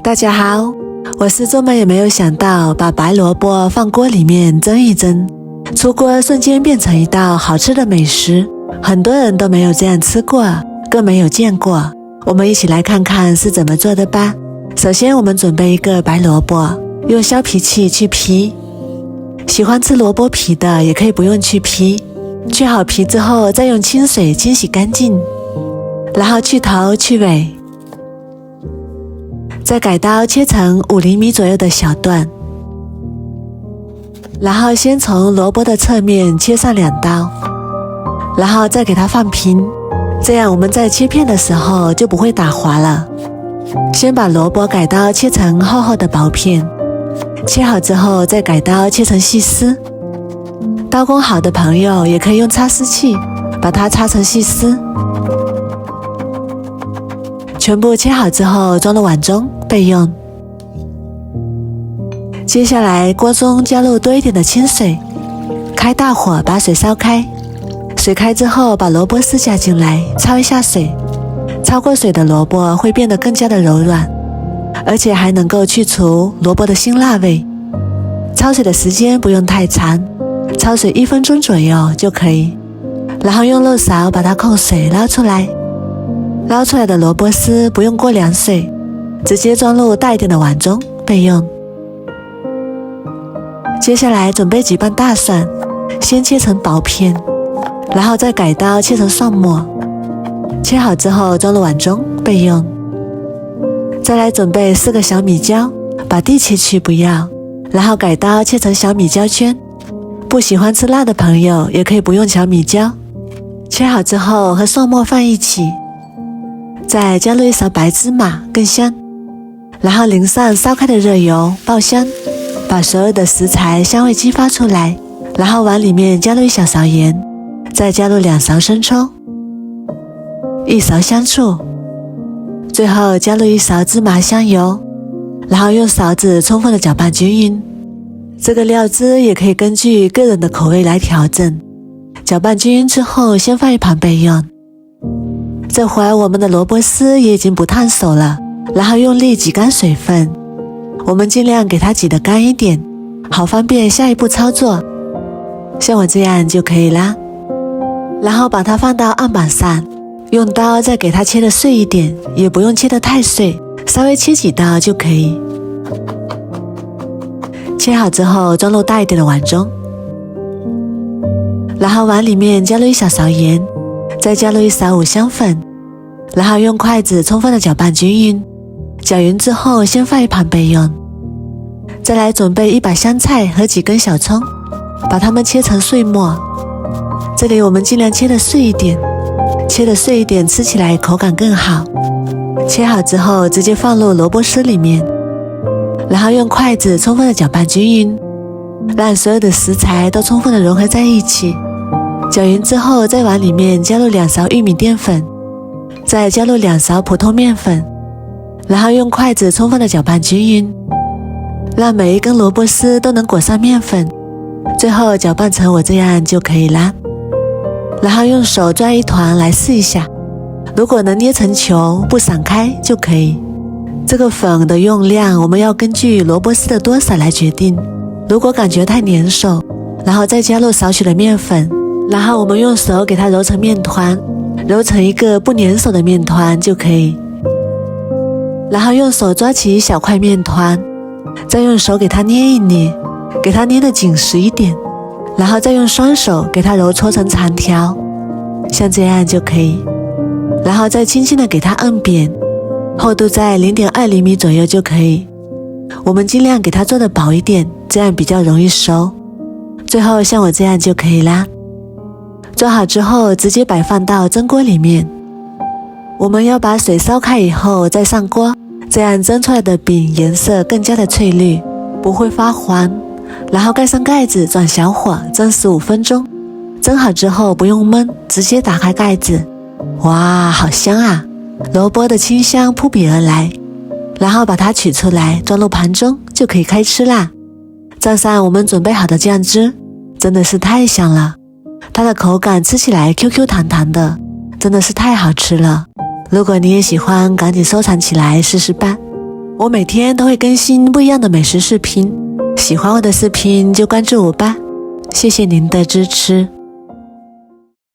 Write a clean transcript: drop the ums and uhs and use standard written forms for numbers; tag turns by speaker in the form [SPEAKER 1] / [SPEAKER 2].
[SPEAKER 1] 大家好，我是做梦也没有想到把白萝卜放锅里面蒸一蒸，出锅瞬间变成一道好吃的美食，很多人都没有这样吃过，更没有见过。我们一起来看看是怎么做的吧。首先我们准备一个白萝卜，用削皮器去皮，喜欢吃萝卜皮的也可以不用去皮，去好皮之后再用清水清洗干净，然后去头去尾，再改刀切成5厘米左右的小段，然后先从萝卜的侧面切上2刀，然后再给它放平，这样我们在切片的时候就不会打滑了。先把萝卜改刀切成厚厚的薄片，切好之后再改刀切成细丝，刀工好的朋友也可以用擦丝器把它擦成细丝。全部切好之后装入碗中备用。接下来锅中加入多一点的清水，开大火把水烧开，水开之后把萝卜丝加进来，焯一下水，焯过水的萝卜会变得更加的柔软，而且还能够去除萝卜的辛辣味。焯水的时间不用太长，焯水1分钟左右就可以，然后用漏勺把它控水捞出来。捞出来的萝卜丝不用过凉水，直接装入大一点的碗中备用。接下来准备几瓣大蒜，先切成薄片，然后再改刀切成蒜末，切好之后装入碗中备用。再来准备4个小米椒，把蒂切去不要，然后改刀切成小米椒圈，不喜欢吃辣的朋友也可以不用小米椒。切好之后和蒜末放一起，再加入1勺白芝麻更香，然后淋上烧开的热油爆香，把所有的食材香味激发出来，然后往里面加入1小勺盐，再加入2勺生抽，1勺香醋，最后加入1勺芝麻香油，然后用勺子充分的搅拌均匀。这个料汁也可以根据个人的口味来调整。搅拌均匀之后先放一旁备用。这会儿我们的萝卜丝也已经不烫手了，然后用力挤干水分，我们尽量给它挤得干一点，好方便下一步操作。像我这样就可以啦。然后把它放到案板上，用刀再给它切得碎一点，也不用切得太碎，稍微切几刀就可以。切好之后装入大一点的碗中，然后碗里面加入1小勺盐，再加入1勺五香粉，然后用筷子充分的搅拌均匀。搅匀之后先放一旁备用。再来准备1把香菜和几根小葱，把它们切成碎末。这里我们尽量切得碎一点，切得碎一点吃起来口感更好。切好之后直接放入萝卜丝里面，然后用筷子充分的搅拌均匀，让所有的食材都充分的融合在一起。搅匀之后再往里面加入2勺玉米淀粉，再加入2勺普通面粉，然后用筷子充分的搅拌均匀，让每一根萝卜丝都能裹上面粉，最后搅拌成我这样就可以啦。然后用手抓一团来试一下，如果能捏成球不散开就可以。这个粉的用量我们要根据萝卜丝的多少来决定，如果感觉太粘手，然后再加入少许的面粉，然后我们用手给它揉成面团，揉成一个不粘手的面团就可以。然后用手抓起一小块面团，再用手给它捏一捏，给它捏得紧实一点，然后再用双手给它揉搓成长条，像这样就可以。然后再轻轻的给它按扁，厚度在0.2厘米左右就可以。我们尽量给它做得薄一点，这样比较容易熟。最后像我这样就可以啦。做好之后直接摆放到蒸锅里面，我们要把水烧开以后再上锅，这样蒸出来的饼颜色更加的翠绿，不会发黄。然后盖上盖子，转小火蒸15分钟。蒸好之后不用焖，直接打开盖子，哇，好香啊！萝卜的清香扑鼻而来。然后把它取出来装入盘中就可以开吃啦。蘸上我们准备好的酱汁，真的是太香了。它的口感吃起来 QQ 弹弹的，真的是太好吃了。如果你也喜欢，赶紧收藏起来试试吧。我每天都会更新不一样的美食视频，喜欢我的视频就关注我吧，谢谢您的支持。